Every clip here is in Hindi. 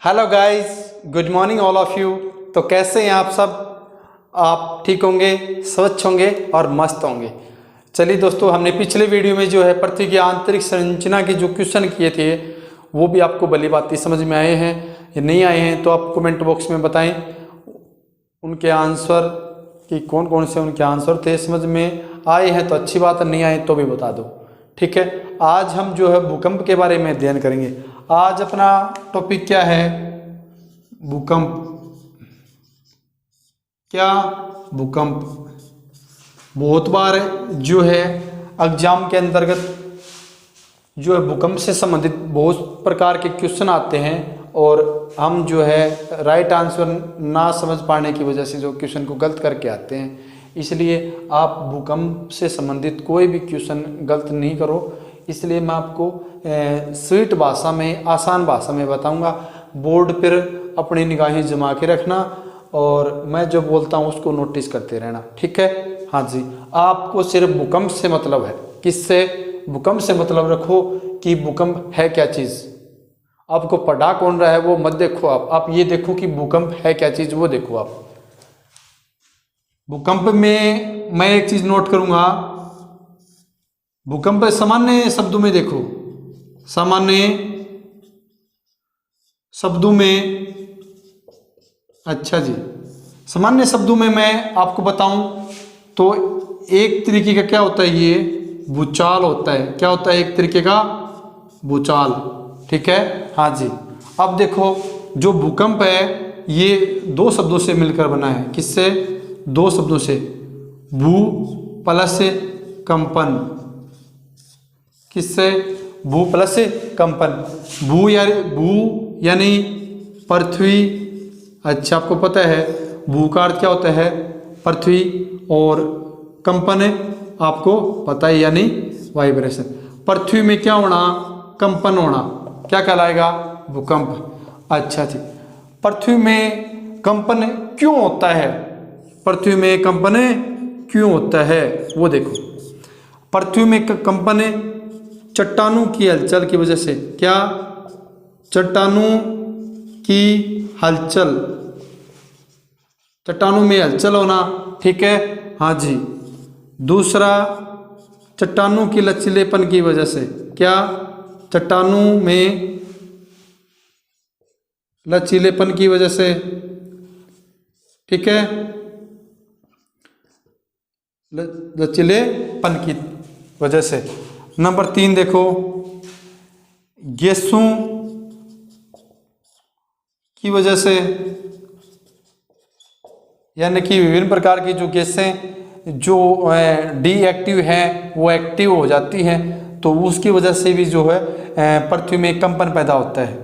Hello guys, good morning all of you. तो कैसे हैं आप सब? आप ठीक होंगे, स्वच्छ होंगे और मस्त होंगे। चलिए दोस्तों, हमने पिछले वीडियो में जो है पृथ्वी की आंतरिक संरचना के जो क्वेश्चन किए थे वो भी आपको भली बात समझ में आए हैं या नहीं आए हैं, तो आप कमेंट बॉक्स में बताएं उनके आंसर कि कौन कौन से उनके आंसर थे। समझ में आए हैं तो अच्छी बात है, नहीं आए तो भी बता दो। ठीक है, आज हम जो है भूकंप के बारे में अध्ययन करेंगे। आज अपना टॉपिक क्या है? भूकंप। क्या? भूकंप। बहुत बार जो है एग्जाम के अंतर्गत जो है भूकंप से संबंधित बहुत प्रकार के क्वेश्चन आते हैं और हम जो है राइट आंसर ना समझ पाने की वजह से जो क्वेश्चन को गलत करके आते हैं। इसलिए आप भूकंप से संबंधित कोई भी क्वेश्चन गलत नहीं करो। इसलिए मैं आपको स्वीट भाषा में, आसान भाषा में बताऊंगा। बोर्ड पर अपनी निगाहें जमा के रखना और मैं जो बोलता हूँ उसको नोटिस करते रहना। ठीक है? हाँ जी, आपको सिर्फ भूकंप से मतलब है। किससे? भूकंप से मतलब रखो कि भूकंप है क्या चीज़। आपको पढ़ा कौन रहा है वो मत देखो, आप ये देखो कि भूकंप है क्या चीज़, वो देखो आप। भूकंप में मैं एक चीज़ नोट करूँगा, भूकंप सामान्य शब्दों में देखो, सामान्य शब्दों में, अच्छा जी, सामान्य शब्दों में मैं आपको बताऊं तो एक तरीके का क्या होता है, ये भूचाल होता है। क्या होता है? एक तरीके का भूचाल। ठीक है? हाँ जी। अब देखो, जो भूकंप है ये दो शब्दों से मिलकर बना है। किससे? दो शब्दों से, भू प्लस कंपन। किससे? भू प्लस कंपन। भू यानी पृथ्वी। अच्छा, आपको पता है भू का अर्थ क्या होता है? पृथ्वी। और कंपन आपको पता है, यानी वाइब्रेशन। पृथ्वी में क्या होना? कंपन होना। क्या कहलाएगा? भूकंप। अच्छा जी, पृथ्वी में कंपन क्यों होता है? पृथ्वी में कंपन क्यों होता है वो देखो। पृथ्वी में कंपन चट्टानों की हलचल की वजह से। क्या? चट्टानों की हलचल, चट्टानों में हलचल होना। ठीक है? हाँ जी। दूसरा, चट्टानों की लचीलेपन की वजह से। क्या? चट्टानों में लचीलेपन की वजह से। ठीक है? लचीलेपन की वजह से। नंबर 3 देखो, गैसों की वजह से, यानी कि विभिन्न प्रकार की जो गैसें जो डी एक्टिव हैं वो एक्टिव हो जाती हैं, तो उसकी वजह से भी जो है पृथ्वी में कंपन पैदा होता है।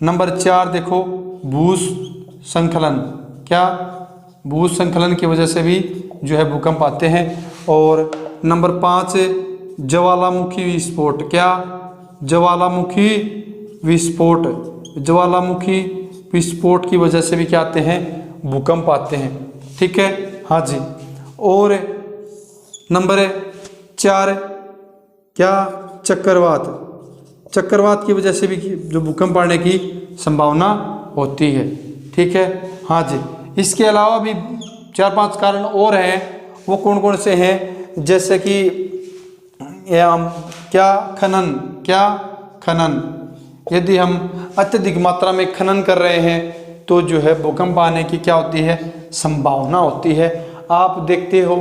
नंबर 4 देखो, भूस्खलन। क्या? भूस्खलन की वजह से भी जो है भूकंप आते हैं। और नंबर 5, ज्वालामुखी विस्फोट। क्या? ज्वालामुखी विस्फोट। ज्वालामुखी विस्फोट की वजह से भी क्या आते हैं? भूकंप आते हैं। ठीक है? हाँ जी। और नंबर 4 क्या? चक्रवात। चक्रवात की वजह से भी जो भूकंप आने की संभावना होती है। ठीक है? हाँ जी। इसके अलावा भी 4-5 कारण और हैं, वो कौन कौन से हैं? जैसे कि क्या? खनन। क्या? खनन। यदि हम अत्यधिक मात्रा में खनन कर रहे हैं तो जो है भूकंप आने की क्या होती है? संभावना होती है। आप देखते हो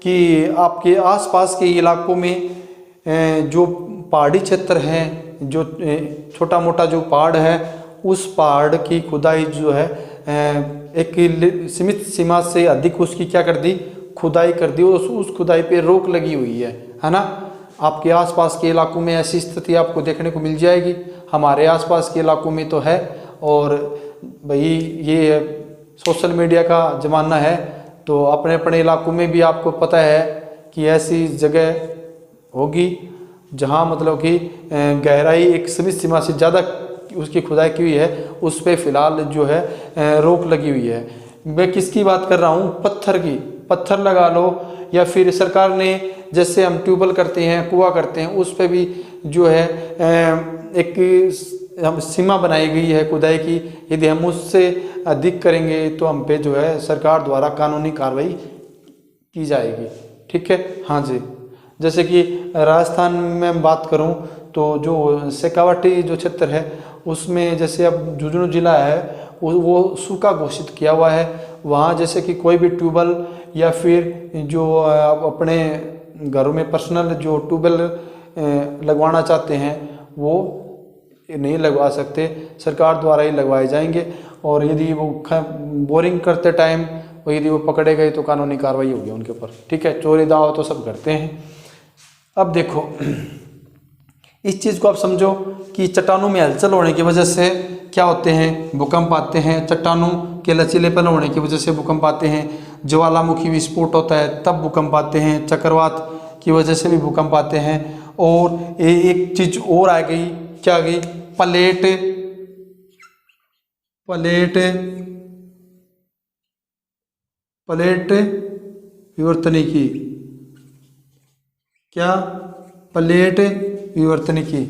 कि आपके आसपास के इलाकों में जो पहाड़ी क्षेत्र हैं, जो छोटा मोटा जो पहाड़ है, उस पहाड़ की खुदाई जो है एक सीमित सीमा से अधिक उसकी क्या कर दी? खुदाई कर दी। उस खुदाई पे रोक लगी हुई है ना? आपके आसपास के इलाकों में ऐसी स्थिति आपको देखने को मिल जाएगी। हमारे आसपास के इलाकों में तो है। और भाई ये सोशल मीडिया का ज़माना है, तो अपने अपने इलाकों में भी आपको पता है कि ऐसी जगह होगी जहाँ मतलब कि गहराई एक सीमित सीमा से ज़्यादा उसकी खुदाई की हुई है, उस पर फिलहाल जो है रोक लगी हुई है। मैं किसकी बात कर रहा हूँ? पत्थर की। पत्थर लगा लो, या फिर सरकार ने जैसे हम ट्यूबवेल करते हैं, कुआं करते हैं, उस पर भी जो है एक हम सीमा बनाई गई है खुदाई की, यदि हम उससे अधिक करेंगे तो हम पे जो है सरकार द्वारा कानूनी कार्रवाई की जाएगी। ठीक है, हाँ जी। जैसे कि राजस्थान में हम बात करूं तो जो शेखावाटी जो क्षेत्र है उसमें जैसे अब झुंझुनू जिला है वो सूखा घोषित किया हुआ है। वहाँ जैसे कि कोई भी ट्यूबवेल या फिर जो अपने घरों में पर्सनल जो ट्यूबवेल लगवाना चाहते हैं वो नहीं लगवा सकते, सरकार द्वारा ही लगवाए जाएंगे। और यदि वो बोरिंग करते टाइम यदि वो पकड़े गए तो कानूनी कार्रवाई होगी उनके ऊपर। ठीक है, चोरी दावा तो सब करते हैं। अब देखो इस चीज़ को आप समझो कि चट्टानों में हलचल होने की वजह से क्या होते हैं, भूकंप आते हैं। चट्टानों के लचीलेपन होने की वजह से भूकंप आते हैं। ज्वालामुखी विस्फोट होता है तब भूकंप आते हैं। चक्रवात की वजह से भी भूकंप आते हैं। और एक चीज और आ गई, क्या आ गई, प्लेट विवर्तनिकी। क्या, प्लेट विवर्तनिकी,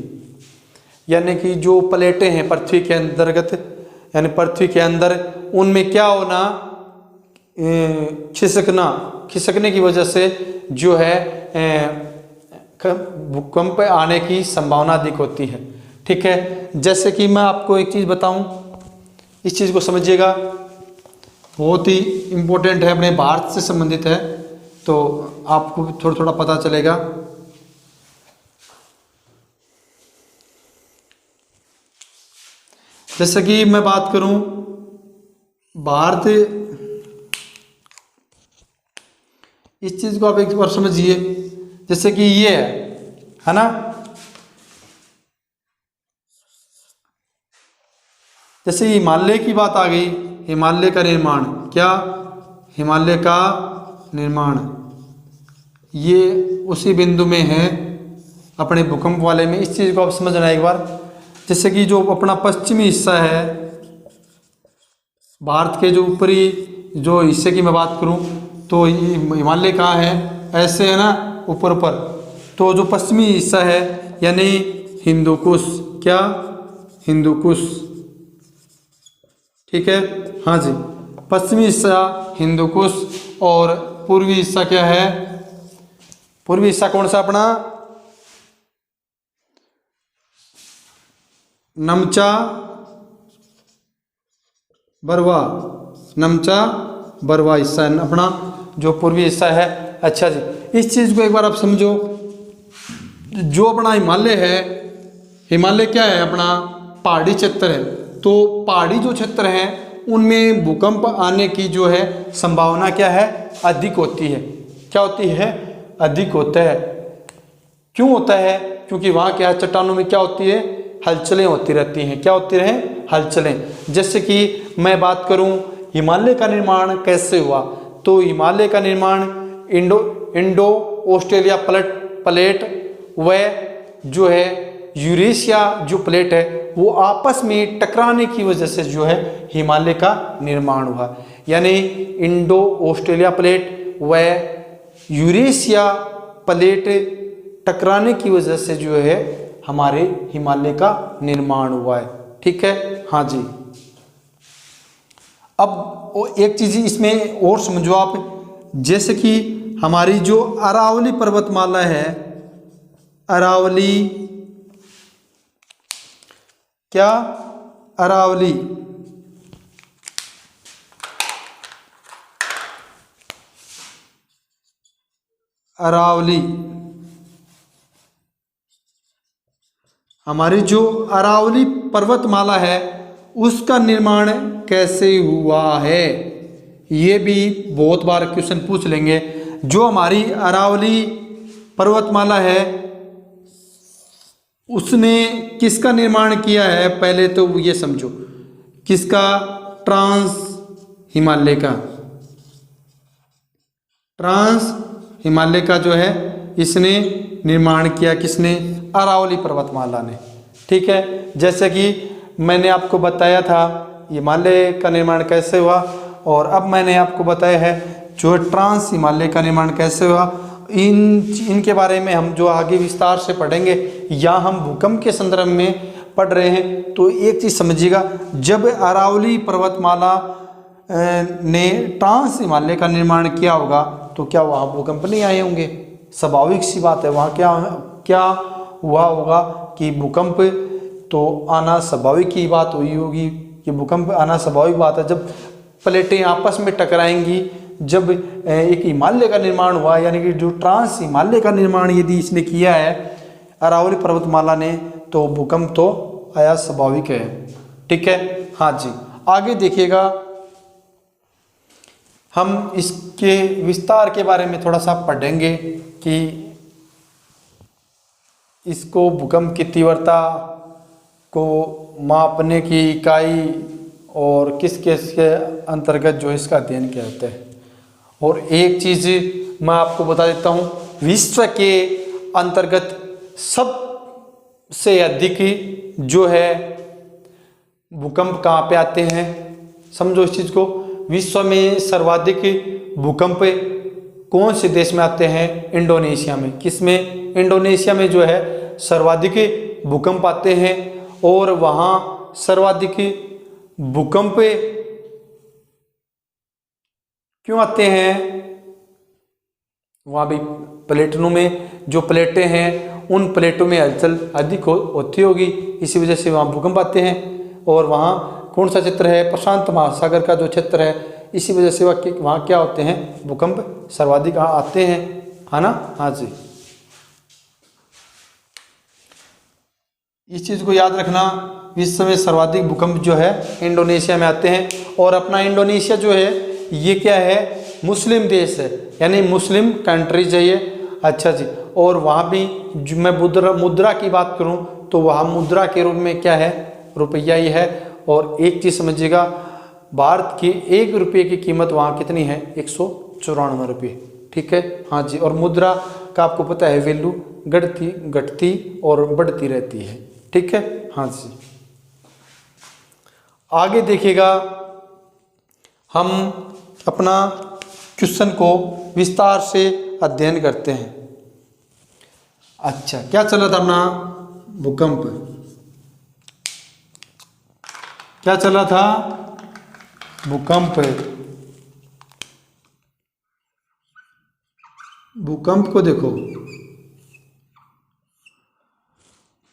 यानी कि जो प्लेटें हैं पृथ्वी के अंतर्गत यानी पृथ्वी के अंदर, उनमें क्या होना, खिसकने की वजह से जो है भूकंप आने की संभावना अधिक होती है। ठीक है, जैसे कि मैं आपको एक चीज़ बताऊं, इस चीज़ को समझिएगा, बहुत ही इम्पोर्टेंट है, अपने भारत से संबंधित है, तो आपको थोड़ा थोड़ा पता चलेगा। जैसे कि मैं बात करूं भारत, इस चीज को आप एक बार समझिए। जैसे कि ये है ना, जैसे हिमालय की बात आ गई, हिमालय का निर्माण, क्या, हिमालय का निर्माण ये उसी बिंदु में है अपने भूकंप वाले में। इस चीज को आप समझना एक बार। जैसे कि जो अपना पश्चिमी हिस्सा है भारत के, जो ऊपरी जो हिस्से की मैं बात करूं तो हिमालय कहाँ है, ऐसे है ना, ऊपर ऊपर। तो जो पश्चिमी हिस्सा है यानी हिंदू कुश, क्या, हिंदू कुश। ठीक है, हाँ जी, पश्चिमी हिस्सा हिंदू कुश और पूर्वी हिस्सा क्या है, पूर्वी हिस्सा कौन सा अपना, नमचा बरवा, नमचा बरवा हिस्सा है अपना जो पूर्वी हिस्सा है। अच्छा जी, इस चीज को एक बार आप समझो। जो अपना हिमालय है, हिमालय क्या है, अपना पहाड़ी क्षेत्र है। तो पहाड़ी जो क्षेत्र है उनमें भूकंप आने की जो है संभावना क्या है, अधिक होती है। क्या होती है, अधिक होता है। क्यों होता है, क्योंकि वहाँ क्या चट्टानों में क्या होती है, हलचलें होती रहती हैं। क्या होती रहे, हलचलें। जैसे कि मैं बात करूं हिमालय का निर्माण कैसे हुआ, तो हिमालय का निर्माण इंडो ऑस्ट्रेलिया प्लेट व जो है यूरेशिया जो प्लेट है वो आपस में टकराने की वजह से जो है हिमालय का निर्माण हुआ। यानी इंडो ऑस्ट्रेलिया प्लेट व यूरेशिया प्लेट टकराने की वजह से जो है हमारे हिमालय का निर्माण हुआ है। ठीक है, हाँ जी। अब एक चीज इसमें और समझो आप, जैसे कि हमारी जो अरावली पर्वतमाला है, अरावली, क्या, अरावली, अरावली, हमारी जो अरावली पर्वतमाला है उसका निर्माण कैसे हुआ है, ये भी बहुत बार क्वेश्चन पूछ लेंगे। जो हमारी अरावली पर्वतमाला है उसने किसका निर्माण किया है, पहले तो ये समझो, किसका, ट्रांस हिमालय का, ट्रांस हिमालय का जो है इसने निर्माण किया, किसने, अरावली पर्वतमाला ने। ठीक है, जैसे कि मैंने आपको बताया था हिमालय का निर्माण कैसे हुआ, और अब मैंने आपको बताया है जो ट्रांस हिमालय का निर्माण कैसे हुआ। इनके बारे में हम जो आगे विस्तार से पढ़ेंगे, या हम भूकंप के संदर्भ में पढ़ रहे हैं तो एक चीज़ समझिएगा, जब अरावली पर्वतमाला ने ट्रांस हिमालय का निर्माण किया होगा तो क्या वहाँ भूकंप नहीं आए होंगे? स्वाभाविक सी बात है, वहाँ क्या हुआ होगा कि भूकंप तो आना स्वाभाविक की बात हुई होगी, कि भूकंप आना स्वाभाविक बात है। जब प्लेटें आपस में टकराएंगी, जब एक हिमालय का निर्माण हुआ, यानी कि जो ट्रांस हिमालय का निर्माण यदि इसने किया है अरावली पर्वतमाला ने, तो भूकंप तो आया स्वाभाविक है। ठीक है, हाँ जी। आगे देखिएगा, हम इसके विस्तार के बारे में थोड़ा सा पढ़ेंगे कि इसको भूकंप की तीव्रता को मापने की इकाई और किस किस के अंतर्गत जो इसका अध्ययन किया जाता है। और एक चीज़ मैं आपको बता देता हूँ, विश्व के अंतर्गत सबसे अधिक जो है भूकंप कहाँ पे आते हैं, समझो इस चीज़ को। विश्व में सर्वाधिक भूकंप कौन से देश में आते हैं? इंडोनेशिया में। किस में? इंडोनेशिया में जो है सर्वाधिक भूकंप आते हैं। और वहाँ सर्वाधिक भूकंप क्यों आते हैं? वहाँ भी प्लेटों में जो प्लेटें हैं उन प्लेटों में हलचल अधिक होती होगी, इसी वजह से वहाँ भूकंप आते हैं। और वहाँ कौन सा क्षेत्र है? प्रशांत महासागर का जो क्षेत्र है, इसी वजह से वहाँ क्या होते हैं? भूकंप सर्वाधिक आते हैं, है ना? हाँ जी, इस चीज़ को याद रखना, विश्व में सर्वाधिक भूकंप जो है इंडोनेशिया में आते हैं। और अपना इंडोनेशिया जो है ये क्या है? मुस्लिम देश है, यानी मुस्लिम कंट्रीज है ये। अच्छा जी, और वहाँ भी जो मैं मुद्रा की बात करूँ तो वहाँ मुद्रा के रूप में क्या है? रुपया ही है। और एक चीज़ समझिएगा, भारत की 1 रुपये की कीमत वहाँ कितनी है? 194 रुपये। ठीक है, हाँ जी। और मुद्रा का आपको पता है वैल्यू घटती और बढ़ती रहती है। ठीक है, हाँ जी। आगे देखिएगा, हम अपना क्वेश्चन को विस्तार से अध्ययन करते हैं। अच्छा, क्या चला था अपना? भूकंप। क्या चला था? भूकंप। भूकंप को देखो,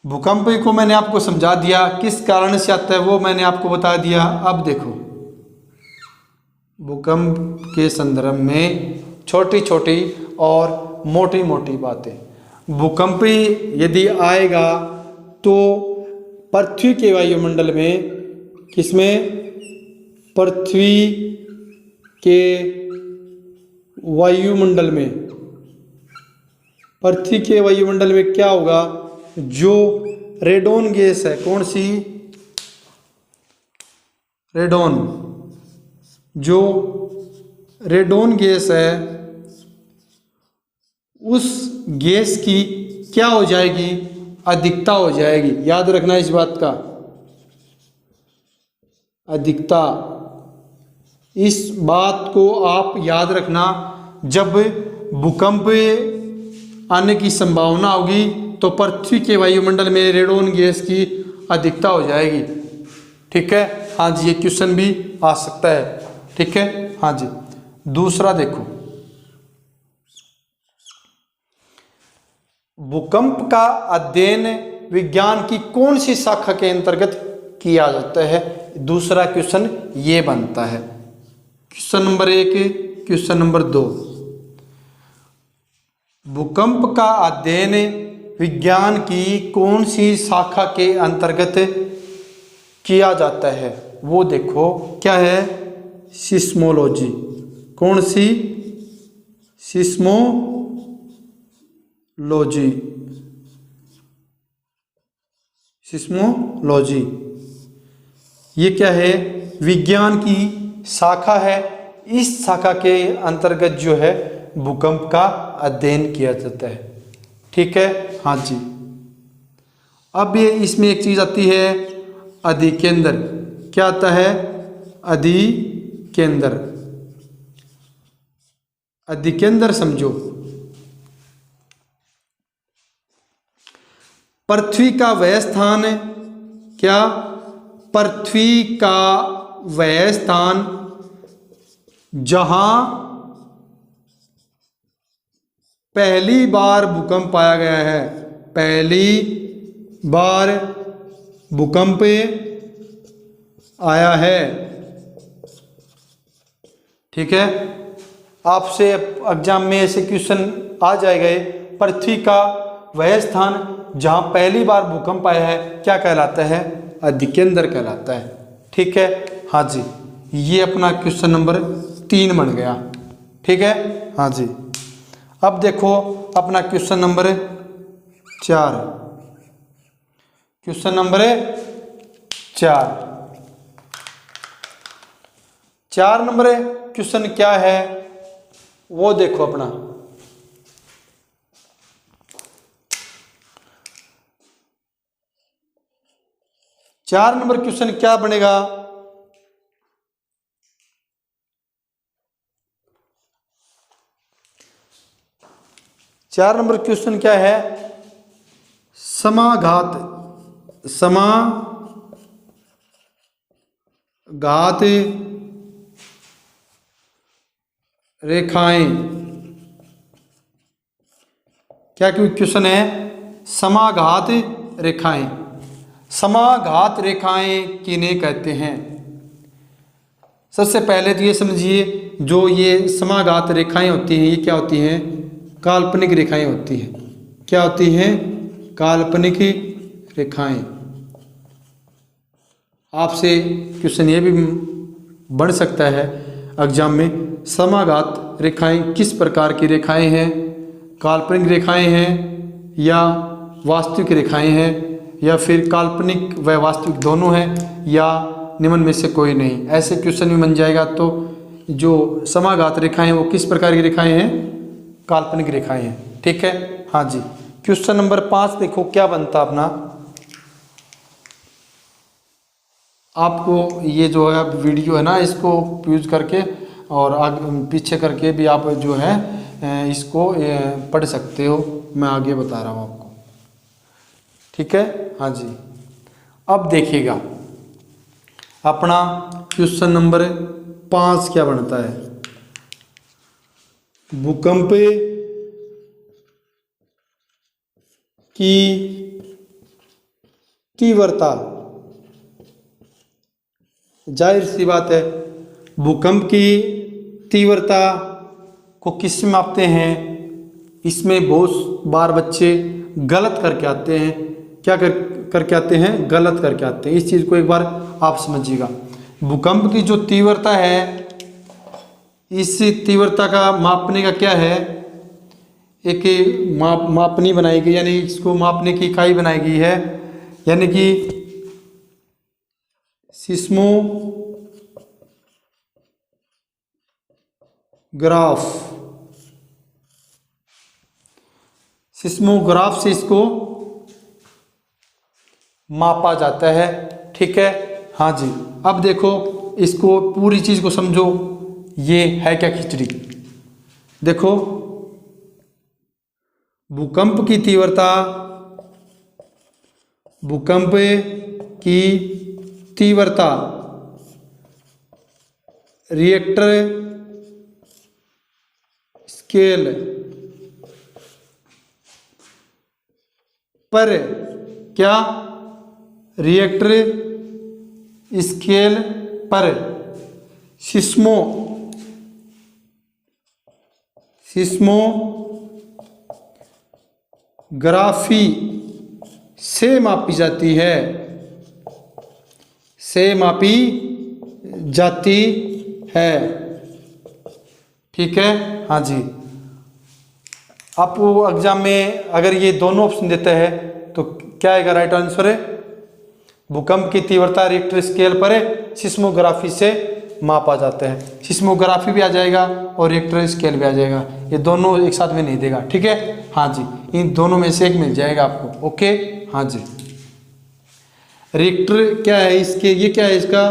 भूकंप को मैंने आपको समझा दिया, किस कारण से आता है वो मैंने आपको बता दिया। अब देखो, भूकंप के संदर्भ में छोटी छोटी और मोटी मोटी बातें। भूकंप यदि आएगा तो पृथ्वी के वायुमंडल में, किसमें? पृथ्वी के वायुमंडल में, पृथ्वी के वायुमंडल में क्या होगा? जो रेडोन गैस है, कौन सी? रेडोन। जो रेडोन गैस है, उस गैस की क्या हो जाएगी? अधिकता हो जाएगी। याद रखना इस बात का, अधिकता। इस बात को आप याद रखना, जब भूकंप आने की संभावना होगी तो पृथ्वी के वायुमंडल में रेडोन गैस की अधिकता हो जाएगी। ठीक है, हाँ जी, ये क्वेश्चन भी आ सकता है। ठीक है, हाँ जी। दूसरा देखो, भूकंप का अध्ययन विज्ञान की कौन सी शाखा के अंतर्गत किया जाता है? दूसरा क्वेश्चन ये बनता है। क्वेश्चन नंबर 1, क्वेश्चन नंबर 2, भूकंप का अध्ययन विज्ञान की कौन सी शाखा के अंतर्गत किया जाता है? वो देखो क्या है? सिस्मोलॉजी। कौन सी? सिस्मोलॉजी। सिस्मोलॉजी ये क्या है? विज्ञान की शाखा है। इस शाखा के अंतर्गत जो है भूकंप का अध्ययन किया जाता है। ठीक है, हाँ जी। अब ये इसमें एक चीज आती है, अधिकेंद्र। क्या आता है? अधिकेंद्र। अधिकेंद्र समझो, पृथ्वी का वह स्थान क्या पृथ्वी का वह स्थान जहां पहली बार भूकंप पाया गया है? पहली बार भूकंप आया है। ठीक है, आपसे एग्जाम में ऐसे क्वेश्चन आ जाएगा। पृथ्वी का वह स्थान जहां पहली बार भूकंप आया है क्या कहलाता है? अधिकेंद्र कहलाता है। ठीक है, हाँ जी, ये अपना क्वेश्चन नंबर 3 बन गया। ठीक है, हाँ जी। अब देखो अपना question number 4। Question number 4 number question क्या है वो देखो अपना। 4 नंबर क्वेश्चन क्या बनेगा? चार नंबर क्वेश्चन क्या है? समाघात रेखाएं। क्या क्वेश्चन है? समाघात रेखाएं। समाघात रेखाएं किन्हें कहते हैं? सबसे पहले तो ये समझिए, जो ये समाघात रेखाएं होती हैं ये क्या होती हैं? काल्पनिक रेखाएं होती हैं। क्या होती हैं? काल्पनिक रेखाएं। आपसे क्वेश्चन ये भी बन सकता है एग्जाम में, समाघात रेखाएं किस प्रकार की रेखाएं हैं? काल्पनिक रेखाएं हैं या वास्तविक रेखाएं हैं, या फिर काल्पनिक व वास्तविक दोनों हैं, या निम्न में से कोई नहीं? ऐसे क्वेश्चन भी बन जाएगा। तो जो समाघात रेखाएं हैं वो किस प्रकार की रेखाएं हैं? काल्पनिक रेखाएं हैं। ठीक है, हाँ जी। क्वेश्चन नंबर 5 देखो क्या बनता अपना। आपको ये जो है वीडियो है ना, इसको यूज करके और आगे पीछे करके भी आप जो है इसको पढ़ सकते हो। मैं आगे बता रहा हूँ आपको। ठीक है, हाँ जी। अब देखिएगा अपना क्वेश्चन नंबर 5 क्या बनता है? भूकंप की तीव्रता। जाहिर सी बात है, भूकंप की तीव्रता को किस में मापते हैं? इसमें बहुत बार बच्चे गलत करके आते हैं। क्या करके आते हैं? गलत करके आते हैं। इस चीज़ को एक बार आप समझिएगा। भूकंप की जो तीव्रता है, इस तीव्रता का मापने का क्या है? एक मापनी बनाई गई, यानी इसको मापने की इकाई बनाई गई है, यानी कि सिस्मोग्राफ से इसको मापा जाता है। ठीक है, हाँ जी। अब देखो इसको पूरी चीज को समझो। ये है क्या? खिचड़ी। देखो, भूकंप की तीव्रता रिएक्टर स्केल पर, क्या? रिएक्टर स्केल पर सिस्मोग्राफी से मापी जाती है। ठीक है, हाँ जी। आपको एग्जाम में अगर ये दोनों ऑप्शन देता है तो क्या आएगा? राइट आंसर है भूकंप की तीव्रता रिएक्टर स्केल पर सिस्मोग्राफी से मापा जाता है। सिस्मोग्राफी भी आ जाएगा और रिएक्टर स्केल भी आ जाएगा। ये दोनों एक साथ में नहीं देगा। ठीक है, हाँ जी। इन दोनों में से एक मिल जाएगा आपको। ओके, हाँ जी। रिएक्टर क्या है? इसके ये क्या है? इसका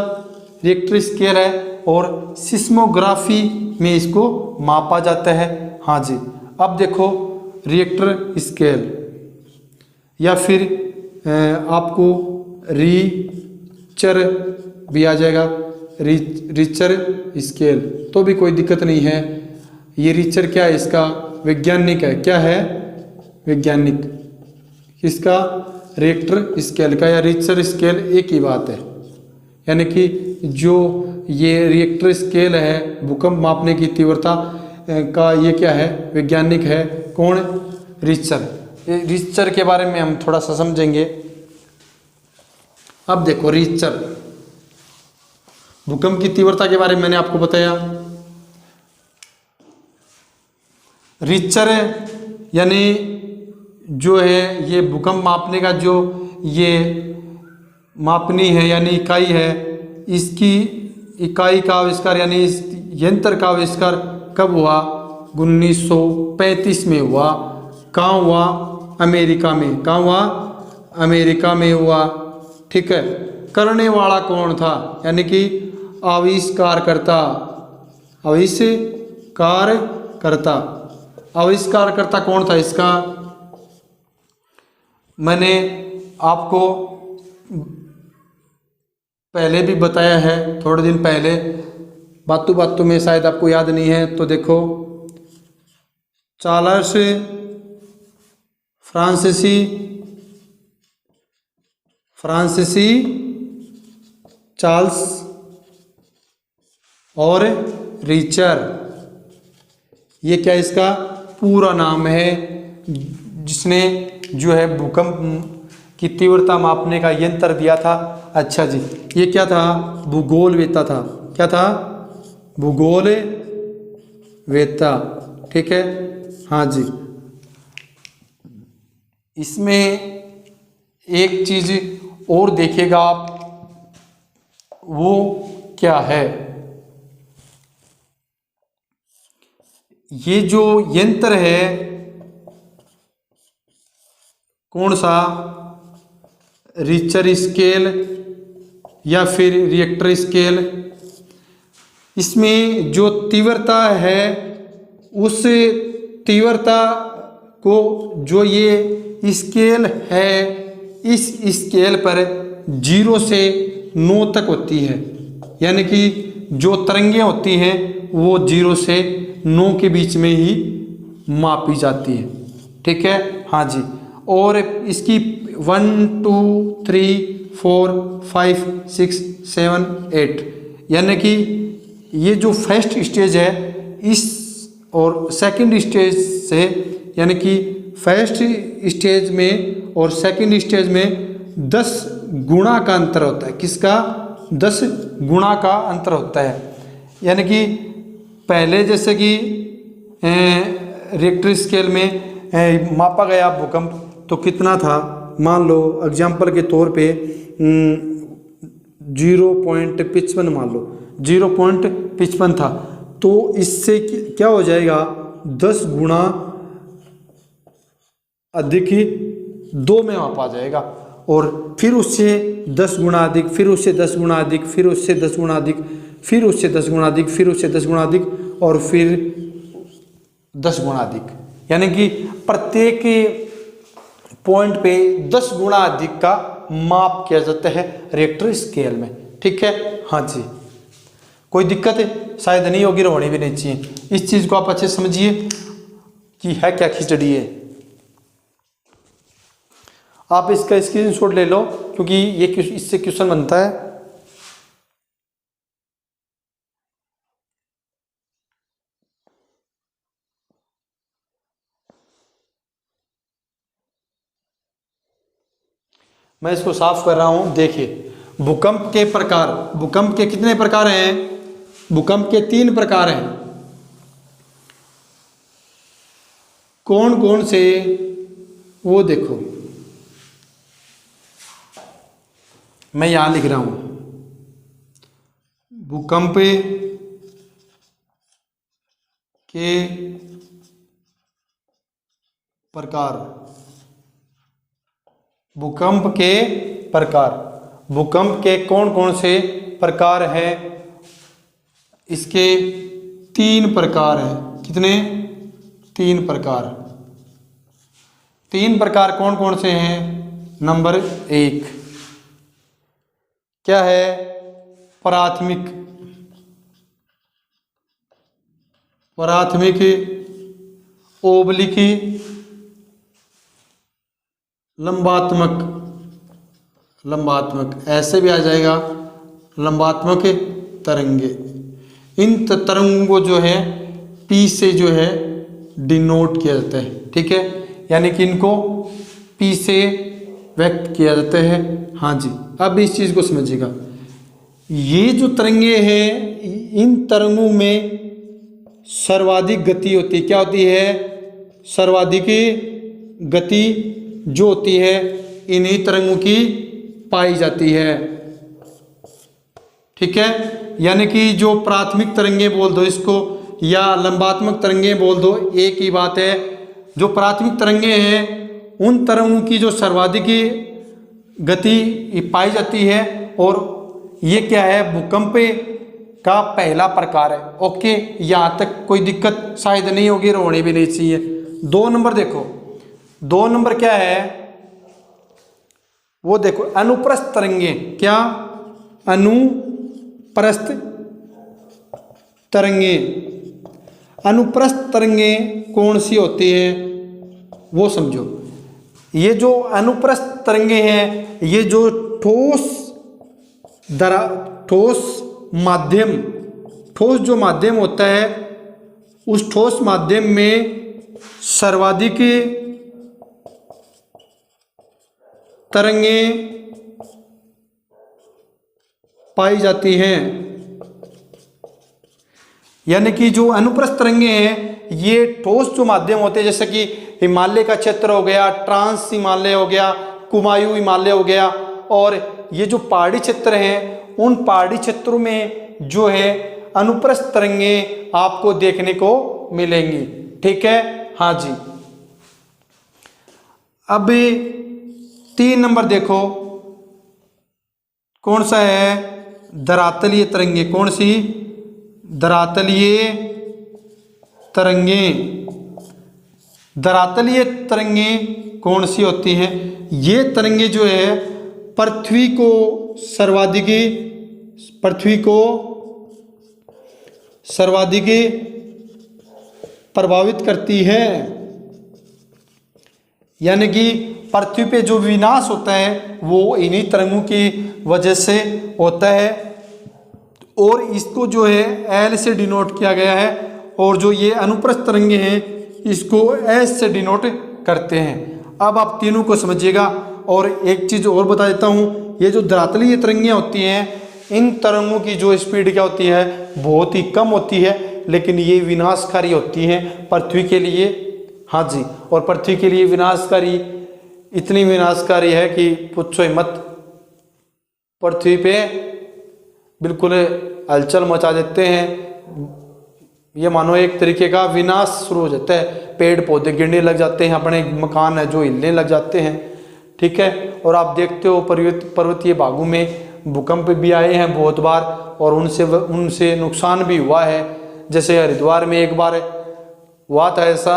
रिएक्टर स्केल है और सिस्मोग्राफी में इसको मापा जाता है। हाँ जी। अब देखो रिएक्टर स्केल या फिर आपको रीचर भी आ जाएगा, रीचर स्केल तो भी कोई दिक्कत नहीं है। ये रीचर क्या है, इसका वैज्ञानिक है, क्या है वैज्ञानिक, किसका, रिएक्टर स्केल का या रीचर स्केल एक ही बात है। यानी कि जो ये रिएक्टर स्केल है भूकंप मापने की तीव्रता का, ये क्या है, वैज्ञानिक है, कौन, रीचर। रीचर के बारे में हम थोड़ा सा समझेंगे। अब देखो रीचर, भूकंप की तीव्रता के बारे में मैंने आपको बताया। रीचर यानी जो है ये भूकंप मापने का जो ये मापनी है यानी इकाई है, इसकी इकाई का आविष्कार यानी इस यंत्र का आविष्कार कब हुआ, 1935 में हुआ। कहाँ हुआ, अमेरिका में। कहाँ हुआ, अमेरिका में हुआ। ठीक है, करने वाला कौन था, यानी कि आविष्कारकर्ता, आविष्कारकर्ता कौन था इसका, मैंने आपको पहले भी बताया है, थोड़े दिन पहले, बातों बातों में शायद आपको याद नहीं है तो देखो, चार्ल्स फ्रांसीसी चार्ल्स और रीचर, ये क्या इसका पूरा नाम है, जिसने जो है भूकंप की तीव्रता मापने का यंत्र दिया था। अच्छा जी, ये क्या था, भूगोलवेत्ता था। क्या था, भूगोलवेत्ता। ठीक है, हाँ जी। इसमें एक चीज और देखिएगा आप, वो क्या है, ये जो यंत्र है कौन सा, रीचर स्केल या फिर रिएक्टर स्केल, इसमें जो तीव्रता है उस तीव्रता को जो ये स्केल है, इस स्केल पर 0 से 9 तक होती है। यानी कि जो तरंगें होती हैं वो 0 से 9 के बीच में ही मापी जाती है। ठीक है, हाँ जी। और इसकी 1 2 3 4 5 6 7 8 यानी कि ये जो फर्स्ट स्टेज है इस और सेकंड स्टेज से, यानी कि फर्स्ट स्टेज में और सेकंड स्टेज में 10 गुना का अंतर होता है। किसका, 10 गुना का अंतर होता है। यानी कि पहले जैसे कि रिएक्टर स्केल में मापा गया भूकंप तो कितना था, मान लो एग्जाम्पल के तौर पे 0.55 मान लो 0.55 था, तो इससे क्या हो जाएगा, 10 गुना अधिक ही 2 में मापा जाएगा, और फिर उससे 10 गुना अधिक, फिर उससे 10 गुना अधिक, फिर उससे 10 गुना अधिक, फिर उससे 10 गुना अधिक, फिर उससे 10 गुना अधिक, और फिर 10 गुना अधिक। यानी कि प्रत्येक पॉइंट पे 10 गुना अधिक का माप किया जाता है रिएक्टर स्केल में। ठीक है, हाँ जी। कोई दिक्कत है शायद नहीं होगी, होनी भी नहीं चाहिए। इस चीज को आप अच्छे समझिए कि है क्या खिचड़ी है। आप इसका स्क्रीनशॉट ले लो क्योंकि ये इससे क्वेश्चन बनता है। मैं इसको साफ कर रहा हूं। देखिए, भूकंप के प्रकार, भूकंप के कितने प्रकार हैं, भूकंप के 3 प्रकार हैं। कौन कौन से, वो देखो मैं यहां लिख रहा हूं, भूकंप के प्रकार, भूकंप के प्रकार, भूकंप के कौन कौन से प्रकार हैं, इसके 3 प्रकार हैं। कितने, 3 प्रकार। 3 प्रकार कौन कौन से हैं, नंबर 1 क्या है? प्राथमिक ओब्लिक लंबात्मक ऐसे भी आ जाएगा, लंबात्मक तरंगे। इन तरंगों को जो है P से जो है डिनोट किया जाता है, ठीक है, यानी कि इनको P से व्यक्त किया जाता है। हाँ जी, अब इस चीज़ को समझिएगा, ये जो तरंगे हैं, इन तरंगों में सर्वाधिक गति होती है। क्या होती है? सर्वाधिक गति जो होती है इन्हीं तरंगों की पाई जाती है, ठीक है। यानी कि जो प्राथमिक तरंगे बोल दो इसको या लंबात्मक तरंगे बोल दो, एक ही बात है। जो प्राथमिक तरंगे हैं उन तरंगों की जो सर्वाधिक गति पाई जाती है, और ये क्या है? भूकंप का पहला प्रकार है। ओके, यहाँ तक कोई दिक्कत शायद नहीं होगी, रोनी भी नहीं चाहिए। 2 नंबर देखो, 2 नंबर क्या है वो देखो, अनुप्रस्थ तरंगे। क्या? अनुप्रस्थ तरंगे। अनुप्रस्थ तरंगे कौन सी होती है वो समझो। ये जो अनुप्रस्थ तरंगे हैं, ये जो ठोस जो माध्यम होता है, उस ठोस माध्यम में सर्वाधिक तरंगे पाई जाती हैं। यानी कि जो अनुप्रस्थ तरंगे हैं, ये ठोस जो माध्यम होते हैं, जैसे कि हिमालय का क्षेत्र हो गया, ट्रांस हिमालय हो गया, कुमायूं हिमालय हो गया, और ये जो पहाड़ी क्षेत्र हैं, उन पहाड़ी क्षेत्रों में जो है अनुप्रस्थ तरंगे आपको देखने को मिलेंगी, ठीक है। हाँ जी, अब 3 नंबर देखो, कौन सा है? धरातलीय तरंगे। कौन सी? धरातलीय तरंगे। धरातलीय तरंगे कौन सी होती हैं? ये तरंगे जो है पृथ्वी को सर्वाधिक प्रभावित करती है। यानी कि पृथ्वी पे जो विनाश होता है वो इन्हीं तरंगों की वजह से होता है, और इसको जो है L से डिनोट किया गया है, और जो ये अनुप्रस्थ तरंगे हैं इसको S से डिनोट करते हैं। अब आप तीनों को समझिएगा, और एक चीज़ और बता देता हूँ, ये जो धरातलीय तरंगे होती हैं, इन तरंगों की जो स्पीड क्या होती है? बहुत ही कम होती है, लेकिन ये विनाशकारी होती हैं पृथ्वी के लिए। हाँ जी, और पृथ्वी के लिए विनाशकारी, इतनी विनाशकारी है कि पूछो ही मत। पृथ्वी पे बिल्कुल हलचल मचा देते हैं, ये मानो एक तरीके का विनाश शुरू हो जाता है, पेड़ पौधे गिरने लग जाते हैं, अपने मकान है जो हिलने लग जाते हैं, ठीक है। और आप देखते हो पर्वतीय भागों में भूकंप भी आए हैं बहुत बार, और उनसे नुकसान भी हुआ है। जैसे हरिद्वार में एक बार हुआ था ऐसा,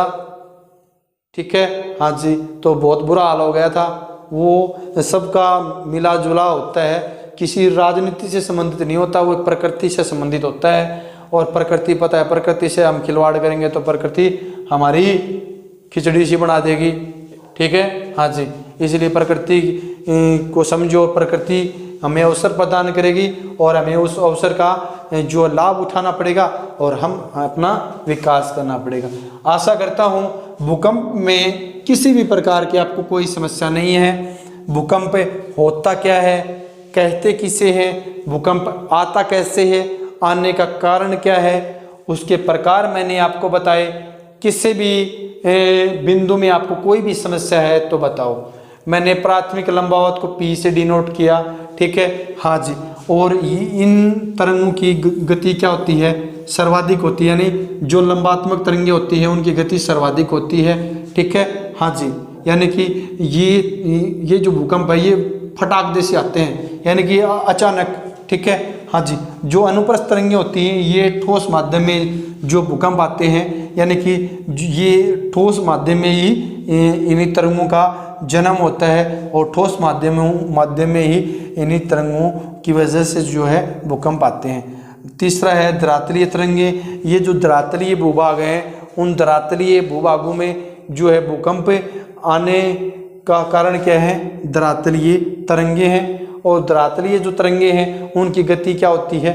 ठीक है। हाँ जी, तो बहुत बुरा हाल हो गया था। वो सबका मिला जुला होता है, किसी राजनीति से संबंधित नहीं होता, वो प्रकृति से संबंधित होता है। और प्रकृति पता है, प्रकृति से हम खिलवाड़ करेंगे तो प्रकृति हमारी खिचड़ी सी बना देगी, ठीक है। हाँ जी, इसलिए प्रकृति को समझो, प्रकृति हमें अवसर प्रदान करेगी, और हमें उस अवसर का जो लाभ उठाना पड़ेगा, और हम अपना विकास करना पड़ेगा। आशा करता हूँ भूकंप में किसी भी प्रकार की आपको कोई समस्या नहीं है। भूकंप होता क्या है, कहते किसे हैं, भूकंप आता कैसे है, आने का कारण क्या है, उसके प्रकार मैंने आपको बताए। किसी भी बिंदु में आपको कोई भी समस्या है तो बताओ। मैंने प्राथमिक लंबावत को P से डिनोट किया, ठीक है। हाँ जी, और इन तरंगों की गति क्या होती है? सर्वाधिक होती है, यानी जो लंबात्मक तरंगे होती हैं उनकी गति सर्वाधिक होती है, ठीक है। हाँ जी, यानी कि ये जो भूकंप है ये फटाक से आते हैं, यानी कि अचानक, ठीक है। हाँ जी, जो अनुप्रस्थ तरंगे होती हैं ये ठोस माध्यम में जो भूकंप आते हैं, यानी कि ये ठोस माध्यम में ही इन्हीं तरंगों का जन्म होता है और ठोस माध्यम में ही इन्हीं तरंगों की वजह से जो है भूकंप आते हैं। तीसरा है धरातलीय तरंगे। ये जो धरातलीय भूभाग हैं, उन धरातलीय भूभागों में जो है भूकंप आने का कारण क्या है? धरातलीय तरंगे हैं। और धरातलीय जो तरंगे हैं उनकी गति क्या होती है?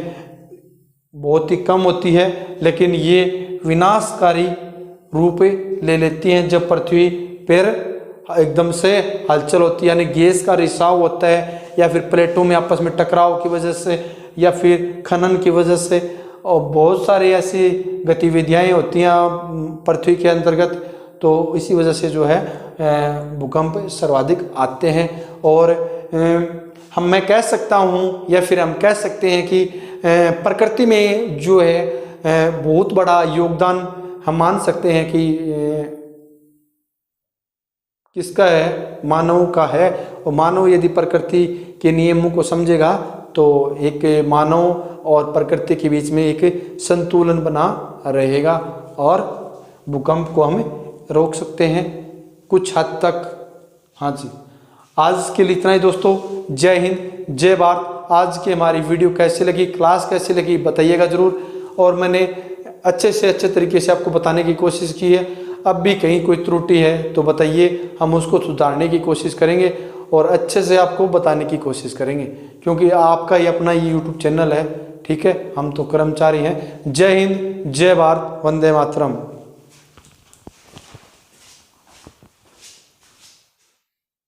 बहुत ही कम होती है, लेकिन ये विनाशकारी रूप ले लेती हैं जब पृथ्वी पर एकदम से हलचल होती है, यानी गैस का रिसाव होता है, या फिर प्लेटों में आपस में टकराव की वजह से, या फिर खनन की वजह से। और बहुत सारी ऐसी गतिविधियाँ होती हैं पृथ्वी के अंतर्गत, तो इसी वजह से जो है भूकंप सर्वाधिक आते हैं। और मैं कह सकता हूँ, या फिर हम कह सकते हैं कि प्रकृति में जो है बहुत बड़ा योगदान हम मान सकते हैं कि किसका है? मानव का है। और मानव यदि प्रकृति के नियमों को समझेगा तो एक मानव और प्रकृति के बीच में एक संतुलन बना रहेगा और भूकंप को हम रोक सकते हैं कुछ हद तक। हाँ जी, आज के लिए इतना ही दोस्तों। जय हिंद, जय भारत। आज की हमारी वीडियो कैसी लगी, क्लास कैसी लगी, बताइएगा ज़रूर। और मैंने अच्छे से अच्छे तरीके से आपको बताने की कोशिश की है। अब भी कहीं कोई त्रुटि है तो बताइए, हम उसको सुधारने की कोशिश करेंगे और अच्छे से आपको बताने की कोशिश करेंगे, क्योंकि आपका ही अपना ये यूट्यूब चैनल है। ठीक है, हम तो कर्मचारी हैं। जय हिंद, जय भारत, वंदे मातरम।